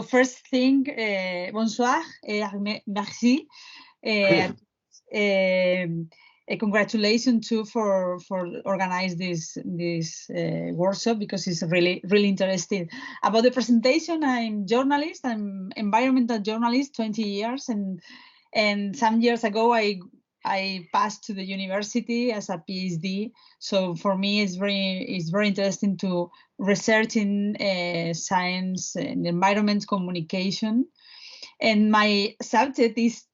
first thing, bonsoir, merci. Congratulations too for organize this workshop, because it's really interesting. About the presentation, I'm journalist. I'm environmental journalist, 20 years, and some years ago I passed to the university as a PhD. So for me, it's very interesting to research in science and environment communication. And my subject is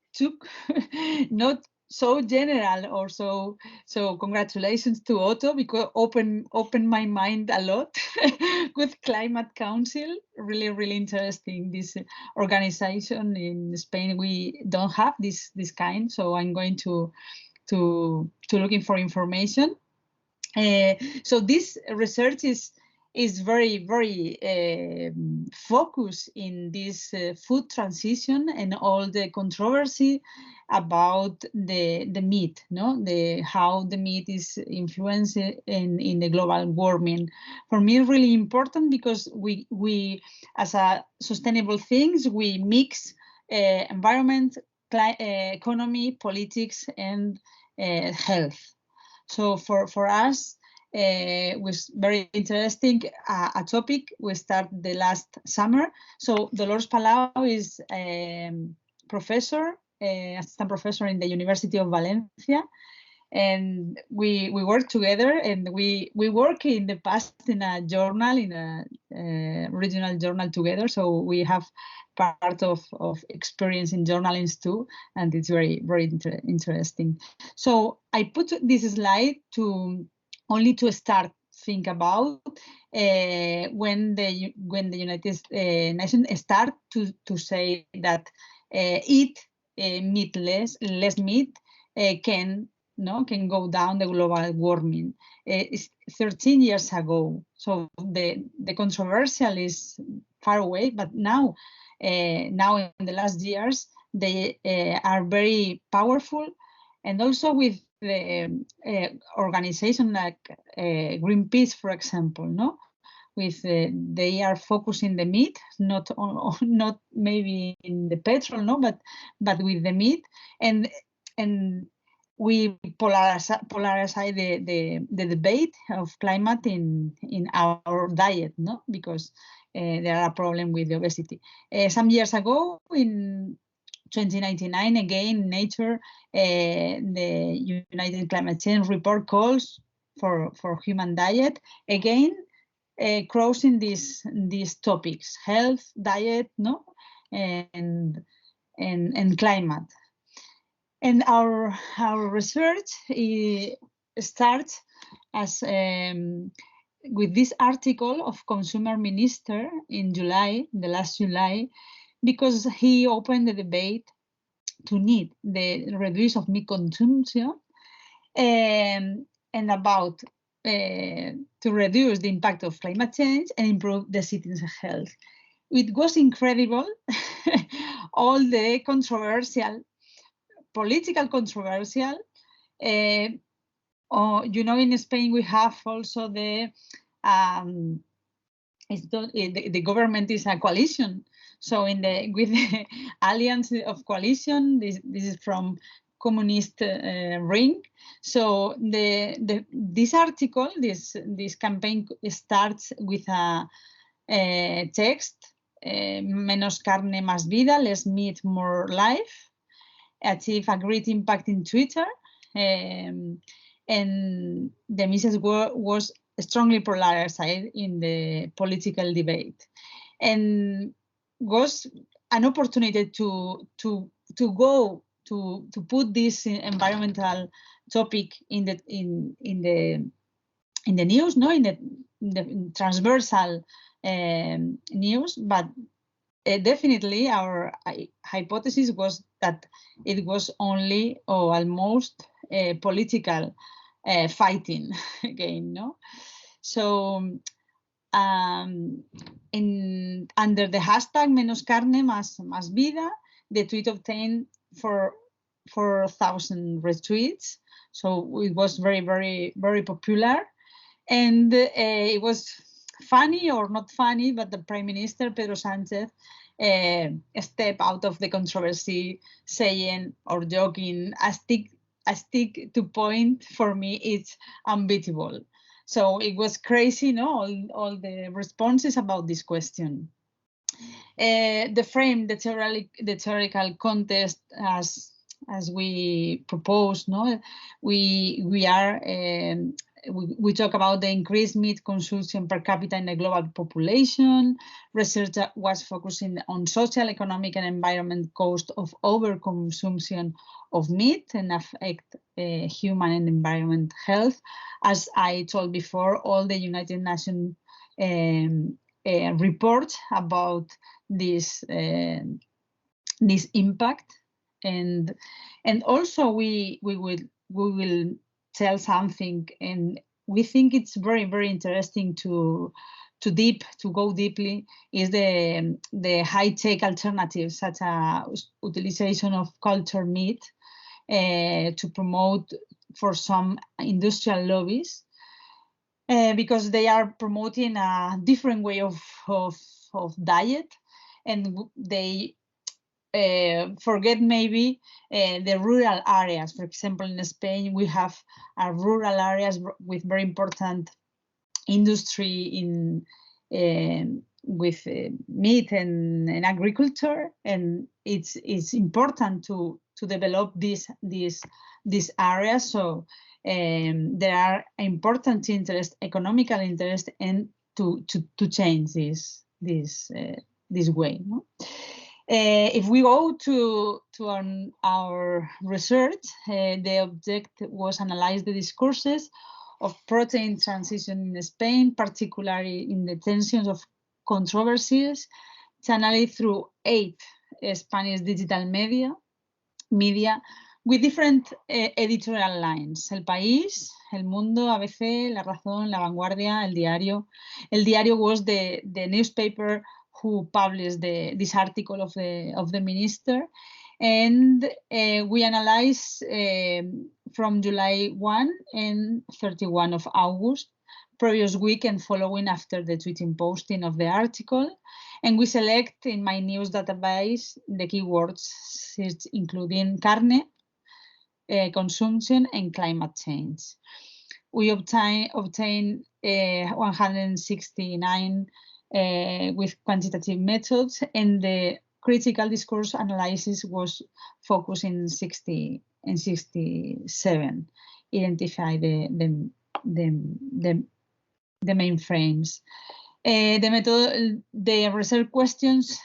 not so general or so congratulations to Otto, because open my mind a lot with Climate Council. Really interesting. This organization in Spain, we don't have this kind, so I'm going to looking for information. So this research is very focused in this food transition and all the controversy about the meat, how the meat is influenced in the global warming. For me, it's really important, because we as a sustainable things, we mix environment, economy, politics, and health. So for us, was very interesting, a topic we started the last summer. So Dolors Palau is assistant professor in the University of Valencia, and we work together, and we work in the past in a journal, in a regional journal together. So we have part of experience in journalism too, and it's very interesting. So I put this slide only to start think about when the United Nations start to say that eat less meat can go down the global warming. It's 13 years ago, so the controversial is far away, but now in the last years they are very powerful, and also with the organization like Greenpeace, for example, with they are focusing the meat, not maybe in the petrol, but with the meat, and we polarize the debate of climate in our diet, because there are a problem with the obesity. Some years ago, in 2099, again, Nature, the United Climate Change Report calls for human diet, again, crossing these topics: health, diet, and climate. And our research starts as with this article of Consumer Minister in July, the last July, because he opened the debate to need the reduce of meat consumption and about to reduce the impact of climate change and improve the citizens' health. It was incredible, all the political controversial. In Spain we have also the government is a coalition. So with the alliance of coalition, this is from communist ring. So this article, this campaign starts with a text: menos carne, más vida, less meat, more life. Achieve a great impact in Twitter, and the message was strongly polarized in the political debate, and was an opportunity to go to put this environmental topic in the news, in the transversal news, but definitely our hypothesis was that it was only or almost political fighting again, So under the hashtag menos carne, más vida, the tweet obtained 4,000 retweets. So it was very popular, and it was funny or not funny, but the Prime Minister Pedro Sánchez step out of the controversy, saying or joking, a stick to point for me is unbeatable. So it was crazy, no? All the responses about this question. The frame, the theoretical contest, as we propose, no, we talk about the increased meat consumption per capita in the global population. Research was focusing on social, economic, and environment cost of overconsumption of meat and affect human and environment health. As I told before, all the United Nations report about this impact, and also we will tell something, and we think it's very interesting to go deeply, is the high-tech alternatives, such as utilization of cultured meat to promote for some industrial lobbies, because they are promoting a different way of diet, and they forget maybe the rural areas. For example, in Spain, we have rural areas with very important industry in with meat and agriculture, and it's important to develop these areas. So there are important interest, economical interest, and to change this way. No? If we go to our research, the objective was analyze the discourses of protein transition in Spain, particularly in the tensions of controversies, channeled through 8 Spanish digital media with different editorial lines: El País, El Mundo, ABC, La Razón, La Vanguardia, El Diario. El Diario was the newspaper who published this article of the minister, and we analyze from July 1 and 31 of August, previous week and following after the tweeting posting of the article, and we select in my news database the keywords including carne, consumption, and climate change. We obtain 169 with quantitative methods, and the critical discourse analysis was focused in 67. Identify the main frames. The research questions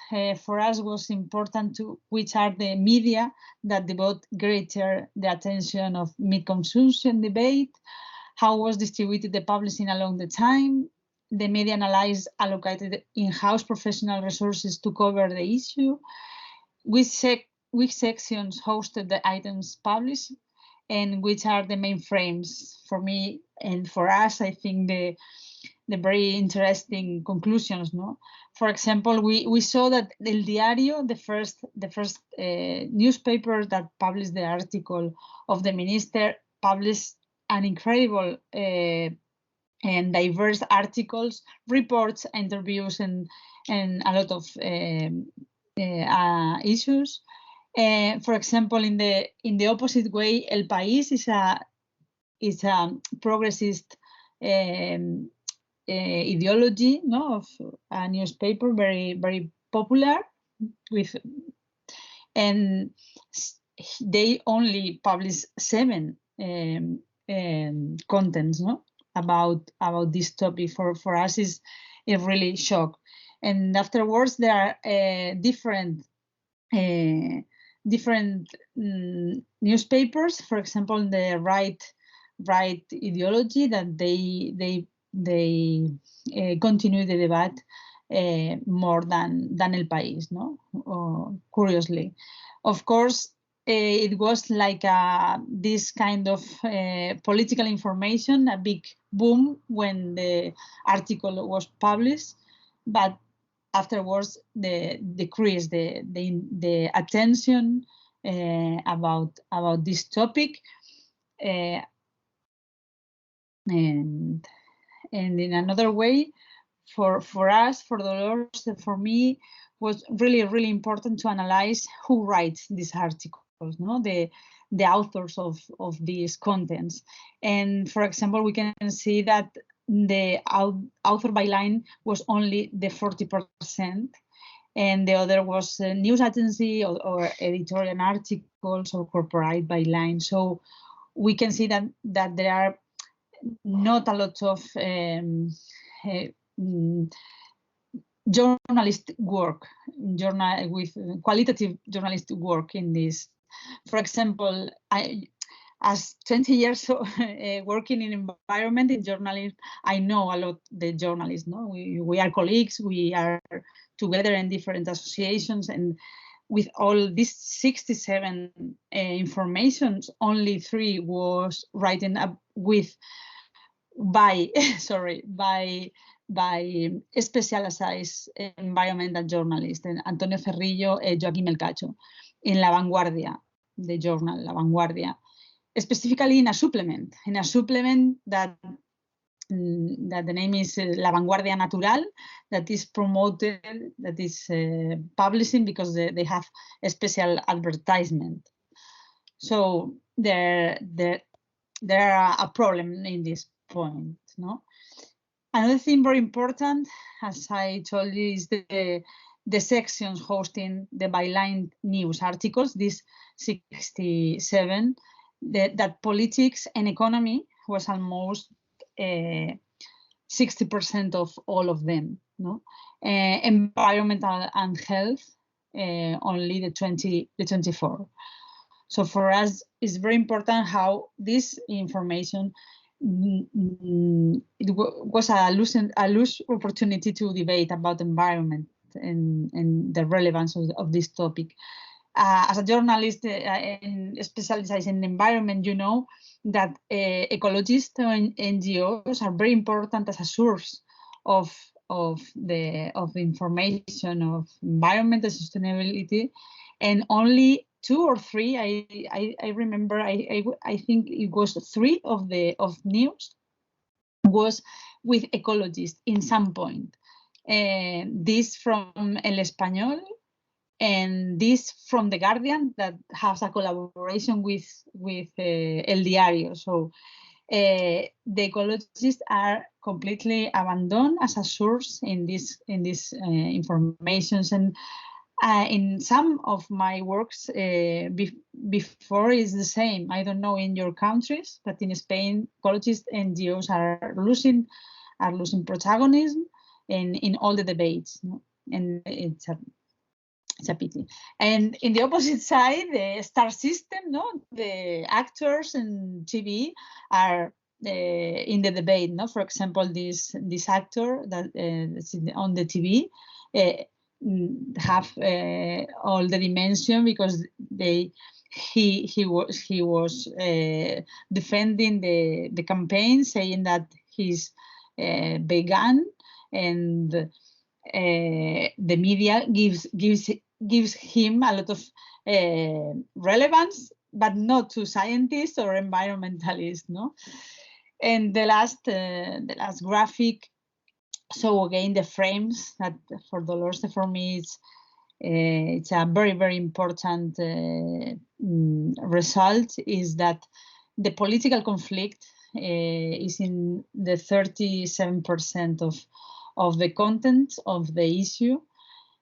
for us was important to which are the media that devote greater the attention of meat consumption debate, how was distributed the publishing along the time, the media analyzed allocated in-house professional resources to cover the issue, which sections hosted the items published, and which are the main frames. For me and for us, I think the very interesting conclusions. No, for example, we saw that El Diario, the first newspaper that published the article of the minister, published an incredible and diverse articles, reports, interviews, and a lot of issues. For example, in the opposite way, El País is a progressist ideology, no, of a newspaper, very popular, and they only publish 7 contents, no, about this topic. For us is really shock. And afterwards there are different newspapers, for example, in the right ideology, that they continue the debate more than El País, no? Curiously, of course, it was like this kind of political information, a big boom when the article was published, but afterwards decreased the attention about this topic, and in another way, for us, for Dolors, for me, was really, really important to analyze who writes these articles, no? The authors of these contents. And for example, we can see that the author by line was only the 40%, and the other was a news agency or editorial articles or corporate by line. So we can see that there are not a lot of journalistic work, with qualitative journalistic work in this. For example, as 20 years working in environment in journalism, I know a lot the journalists. No, we are colleagues. We are together in different associations, and with all these 67 informations, only 3 was written up by specialized environmental journalists, Antonio Cerrillo, Joaquín Melcacho, in La Vanguardia, the journal La Vanguardia, specifically in a supplement that the name is La Vanguardia Natural, that is promoted, that is publishing because they have a special advertisement. So there are a problem in this point, no? Another thing very important, as I told you, is the sections hosting the byline news articles, these 67, that politics and economy was almost 60% of all of them, no? Environmental and health, only the 24. So for us, it's very important how this information, it was a loose opportunity to debate about environment and the relevance of this topic. As a journalist specialized in environment, you know that ecologists and NGOs are very important as a source of the information of environmental sustainability, and only 2 or 3, I remember, I think it was 3 of news was with ecologists in some point. This from El Español, and this from The Guardian, that has a collaboration with El Diario. So the ecologists are completely abandoned as a source in this informations. And in some of my works before is the same. I don't know in your countries, but in Spain, ecologists and NGOs are losing protagonism in all the debates, no? And it's a pity. And in the opposite side, the star system, no, the actors and TV are in the debate, no. For example, this actor that on the TV have all the dimension because he was defending the campaign, saying that he's vegan, and the media gives him a lot of relevance, but not to scientists or environmentalists, no. And the last graphic. So again, the frames that for Dolors, for me, it's a very, very important result, is that the political conflict is in the 37% of the content of the issue,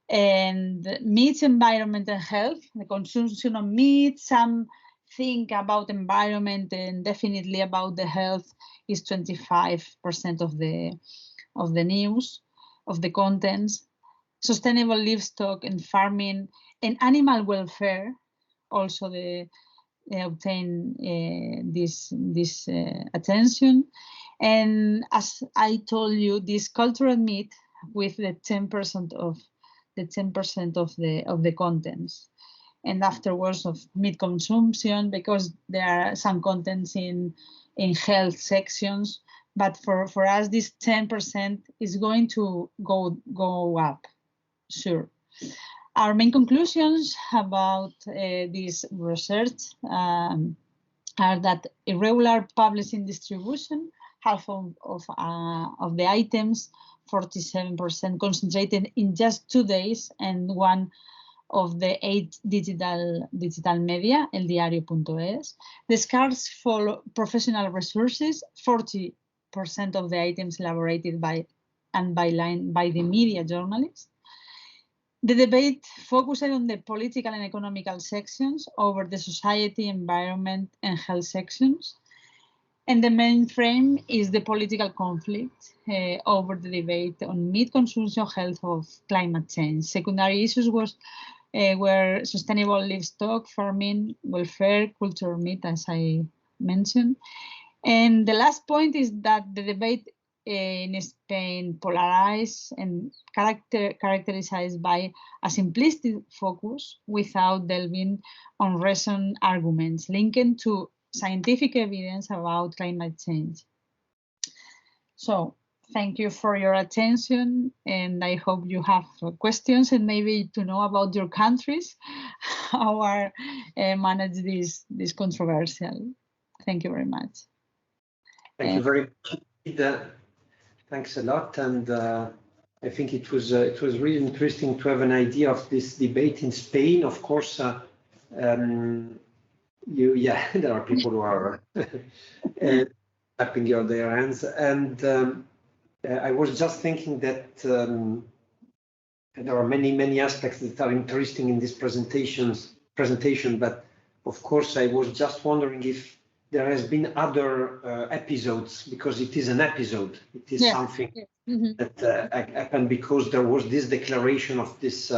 and meat, environment and health, the consumption of meat, some think about environment and definitely about the health, is 25% of the news, of the contents. Sustainable livestock and farming and animal welfare also they obtain this attention. And as I told you, this cultural meat with the 10% of the contents. And afterwards of meat consumption, because there are some contents in health sections. But for us, this 10% is going to go up, sure. Our main conclusions about this research are that irregular publishing distribution, half of the items 47% concentrated in just 2 days, and one of the 8 digital media, eldiario.es. The scarce for professional resources, 40% of the items elaborated by the media journalists. The debate focused on the political and economical sections over the society, environment, and health sections. And the main frame is the political conflict over the debate on meat consumption, health of climate change. Secondary issues were sustainable livestock farming, welfare, culture of meat, as I mentioned. And the last point is that the debate in Spain polarized and characterized by a simplistic focus without delving on recent arguments linked to scientific evidence about climate change. So thank you for your attention, and I hope you have questions and maybe to know about your countries, how are manage this controversial. Thank you very much. Thank you very much. Thanks a lot, and I think it was really interesting to have an idea of this debate in Spain. Of course, there are people who are clapping their hands, and I was just thinking that there are many aspects that are interesting in this presentation, but of course I was just wondering if there has been other episodes, because it is an episode. It is something that happened because there was this declaration of this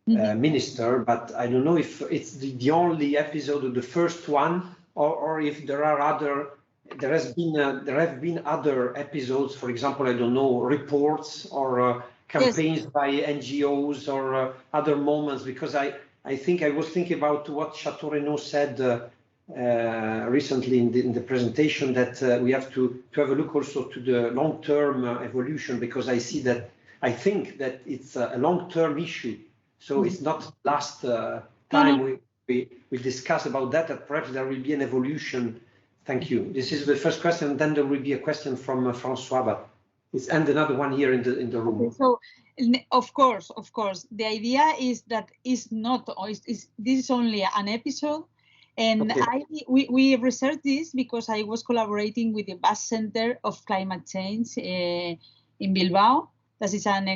minister, but I don't know if it's the only episode of the first one, or if there are other. There have been other episodes. For example, I don't know, reports or campaigns by NGOs or other moments. Because I think I was thinking about what Chateau Renaud said recently in the presentation, that we have to have a look also to the long-term evolution, because I think that it's a long-term issue. So it's not last time we discuss about that perhaps there will be an evolution. Thank you. This is the first question, and then there will be a question from François, and another one here in the room. Okay, so, of course, the idea is that this is only an episode, and we researched this because I was collaborating with the Basque Center of Climate Change in Bilbao. That is an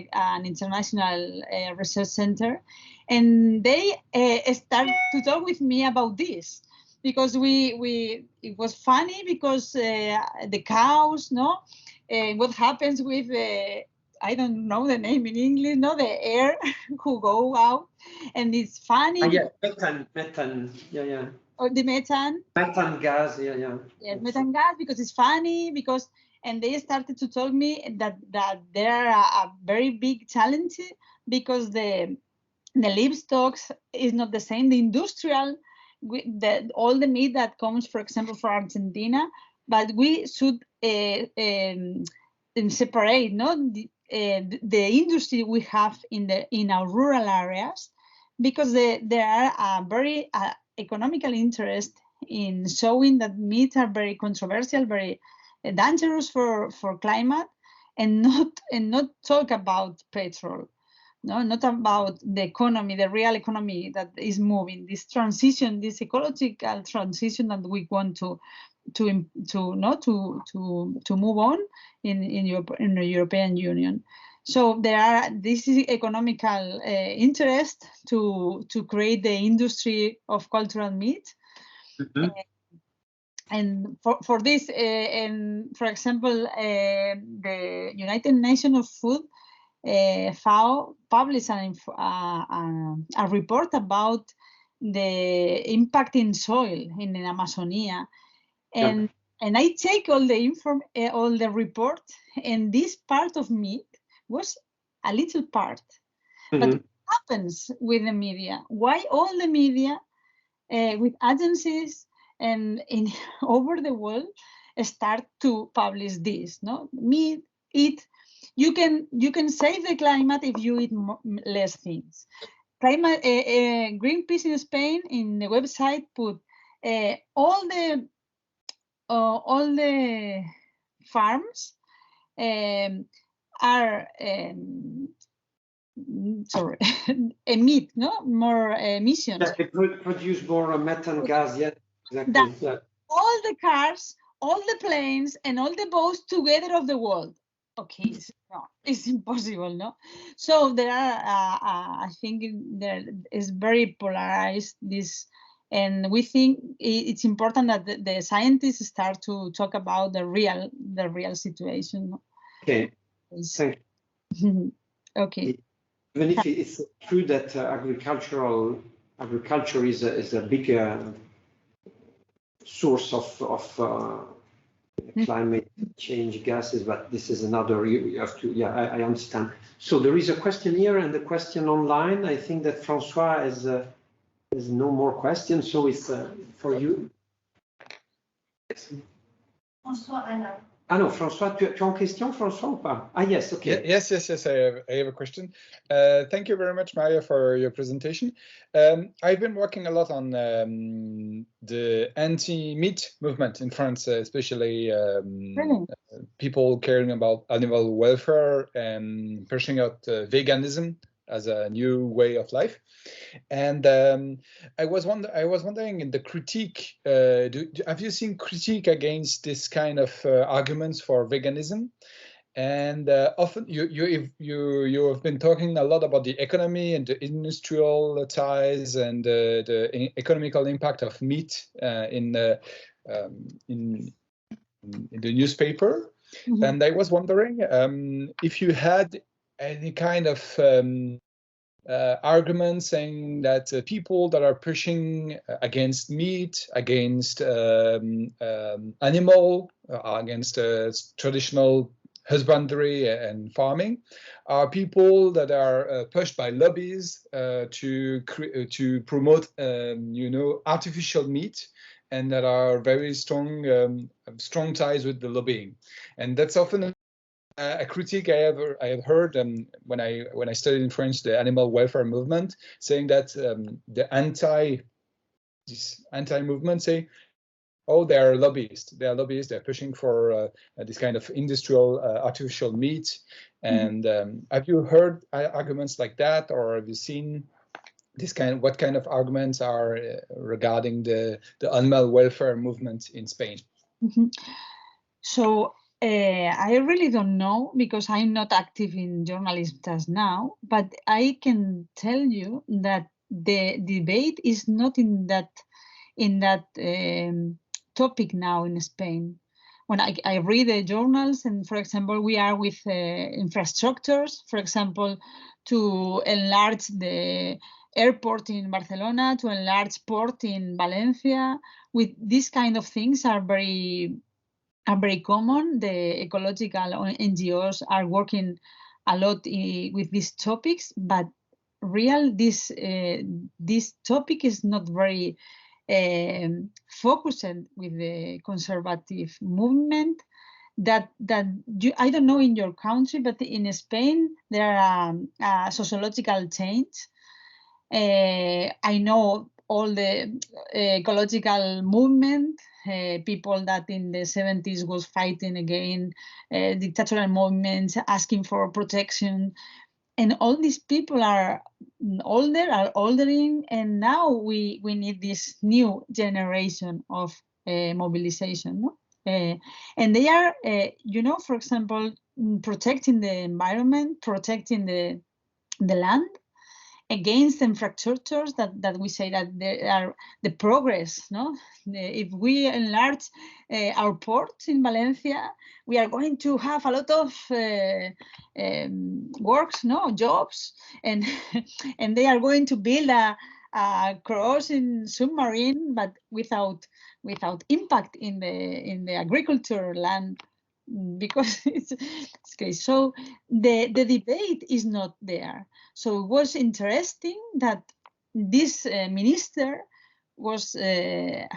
international research center, and they started to talk with me about this. Because it was funny because the cows, what happens with I don't know the name in English, the air who go out, and it's funny. Methane, Or the methane. Methane gas, Yes, methane gas, because it's funny, and they started to tell me that there are a very big challenge, because the livestock is not the same. The industrial, all the meat that comes, for example, from Argentina, but we should separate the industry we have in our rural areas, because there are a very economical interest in showing that meat are very controversial, very dangerous for climate, and not talk about petrol. No, not about the economy, the real economy that is moving. This transition, this ecological transition that we want to move on in the European Union. So this is economical interest to create the industry of cultural meat. And for this, and for example, the United Nations of Food, FAO, published a report about the impact in soil in the Amazonia, and I take all the report, and this part of meat was a little part. But what happens with the media? Why all the media, with agencies and over the world, start to publish this? Meat, eat. You can save the climate if you eat less things. Greenpeace in Spain, in the website, put all the farms are sorry, emit more emissions. Yeah, they produce more methane gas. Yeah, exactly. That all the cars, all the planes, and all the boats together of the world. Okay, no, it's impossible, no. So there are, I think there is very polarized this, and we think it's important that the scientists start to talk about the real situation. No? Okay. Thank you. Okay. Even if it's true that agriculture is a big source of climate change gases, but this is another, you have to, yeah, I understand. So there is a question here and a question online. I think that Francois has no more questions, so it's for you. Yes. François, Alain. Ah non, François, tu as une question, François, ou pas? Ah, yes, okay. Yes, I have a question. Thank you very much, Maria, for your presentation. I've been working a lot on the anti-meat movement in France, especially people caring about animal welfare and pushing out veganism as a new way of life. And I was wondering in the critique, have you seen critique against this kind of arguments for veganism? And often you have been talking a lot about the economy and the industrial ties and the economical impact of meat in the newspaper. Mm-hmm. And I was wondering if you had any kind of argument saying that people that are pushing against meat, against animal, against traditional husbandry and farming, are people that are pushed by lobbies to promote, artificial meat, and that are very strong ties with the lobbying. And that's often a critique I have heard when I studied in France the animal welfare movement, saying that the anti movement say, oh, they are lobbyists. They're pushing for this kind of industrial artificial meat. And have you heard arguments like that, or have you seen this what kind of arguments are regarding the animal welfare movement in Spain? Mm-hmm. So I really don't know, because I'm not active in journalism just now, but I can tell you that the debate is not in that topic now in Spain. When I read the journals, and for example, we are with infrastructures, for example, to enlarge the airport in Barcelona, to enlarge port in Valencia, with these kind of things are very common. The ecological NGOs are working a lot with these topics, but this topic is not very focused with the conservative movement. I don't know in your country, but in Spain there are a sociological change. I know all the ecological movement, people that in the 70s was fighting against dictatorial movements, asking for protection, and all these people are older, and now we need this new generation of mobilization, no? And they are, for example, protecting the environment, protecting the land, against infrastructures that we say that they are the progress, no? If we enlarge our ports in Valencia, we are going to have a lot of jobs, and and they are going to build a crossing submarine, but without impact in the agriculture land, because it's okay. So the debate is not there. So it was interesting that this minister was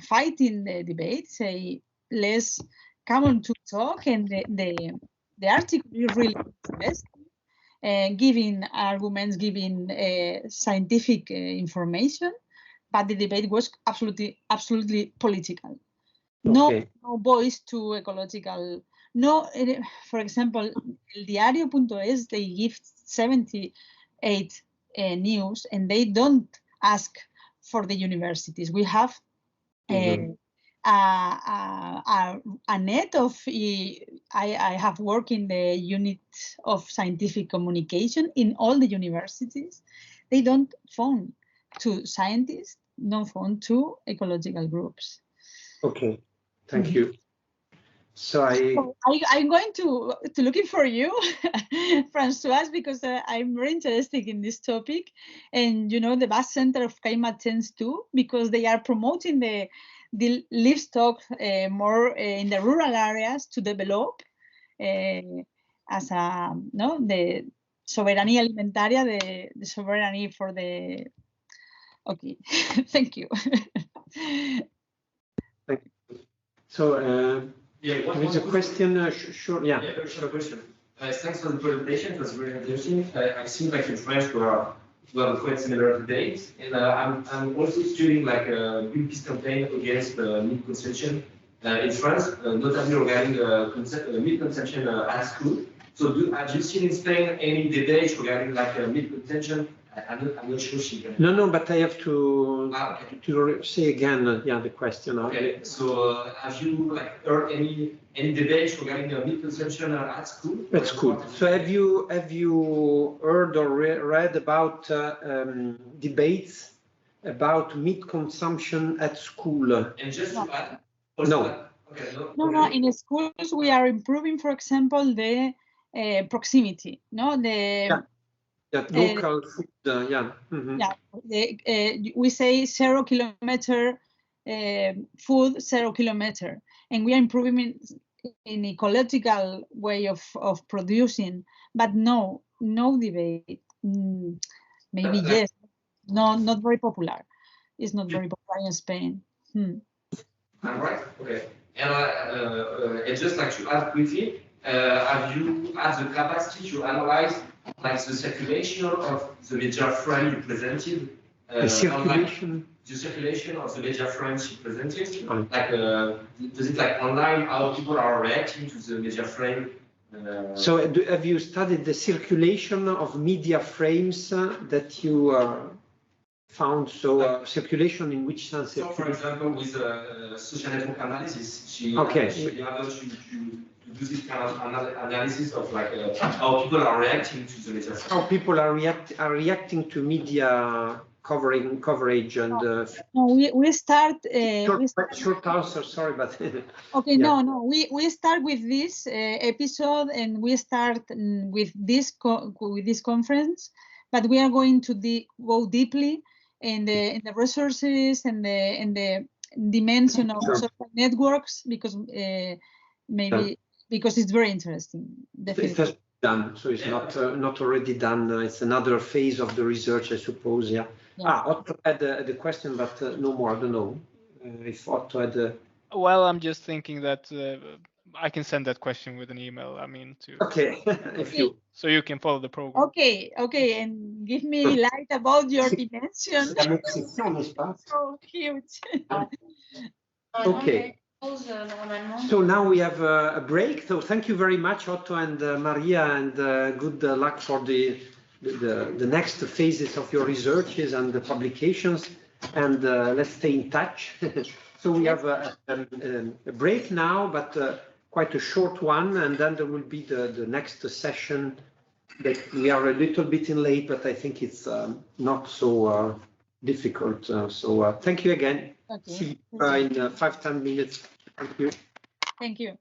fighting the debate, say, let's come on to talk, and the article is really interesting, giving arguments, giving scientific information, but the debate was absolutely political. Okay. No voice to ecological no, for example, eldiario.es, they give 78 news, and they don't ask for the universities. We have a net of, I have worked in the unit of scientific communication in all the universities. They don't phone to scientists, don't phone to ecological groups. Okay, thank you. So I'm going to looking for you, Françoise, because I'm very interested in this topic, and you know the Basque Center of Climate Change too, because they are promoting the livestock more in the rural areas to develop as a the soberanía alimentaria, the sovereignty for the. Okay, thank you. Thank you. So. Yeah, there is a question. Sure. Yeah. Sure question. Thanks for the presentation. It was very interesting. I seem like in French we are quite similar debates, and I'm also studying like a Greenpeace campaign against meat consumption in France, notably regarding meat consumption at school. So have you seen in Spain any debates regarding like meat consumption? I'm not sure she can. No, but I have to say again, yeah, the question. Okay, so have you like heard any debates regarding meat consumption at school? At school. So have you heard or read about debates about meat consumption at school? And just to add. No. Okay, no. In schools we are improving, for example, the proximity. No, the. Yeah, local food, yeah. We say 0 kilometer food, 0 kilometer, and we are improving in ecological way of producing, but no debate. Maybe yes, not very popular. It's not very popular in Spain. All right. Okay. And just like to add quickly, have you had the capacity to analyze like the circulation of the media frame you presented? The circulation? The circulation of the media frames you presented? Like, does it like online, how people are reacting to the media frame? So have you studied the circulation of media frames that you found? So circulation in which sense? So for example, with social network analysis, she able to do this kind of analysis of like how people are reacting to the media. How people are reacting to media coverage and. No, we start. Short answer. Sorry, but. Okay, yeah. No. We start with this episode, and we start with this conference, but we are going to go deeply in the resources and the dimension of social networks, because maybe. Because it's very interesting. Definitely. It has done, so it's not already done. It's another phase of the research, I suppose. Yeah. Otto had the question, but no more. I don't know if Otto had. Well, I'm just thinking that I can send that question with an email. I mean, Okay, so you can follow the program. Okay, and give me light about your dimension. So huge. Okay. So now we have a break. So thank you very much, Otto and Maria, and good luck for the next phases of your researches and the publications. And let's stay in touch. So we have a break now, but quite a short one, and then there will be the next session. That we are a little bit in late, but I think it's not so difficult. So thank you again. Okay. See you in 5-10 minutes. Thank you. Thank you.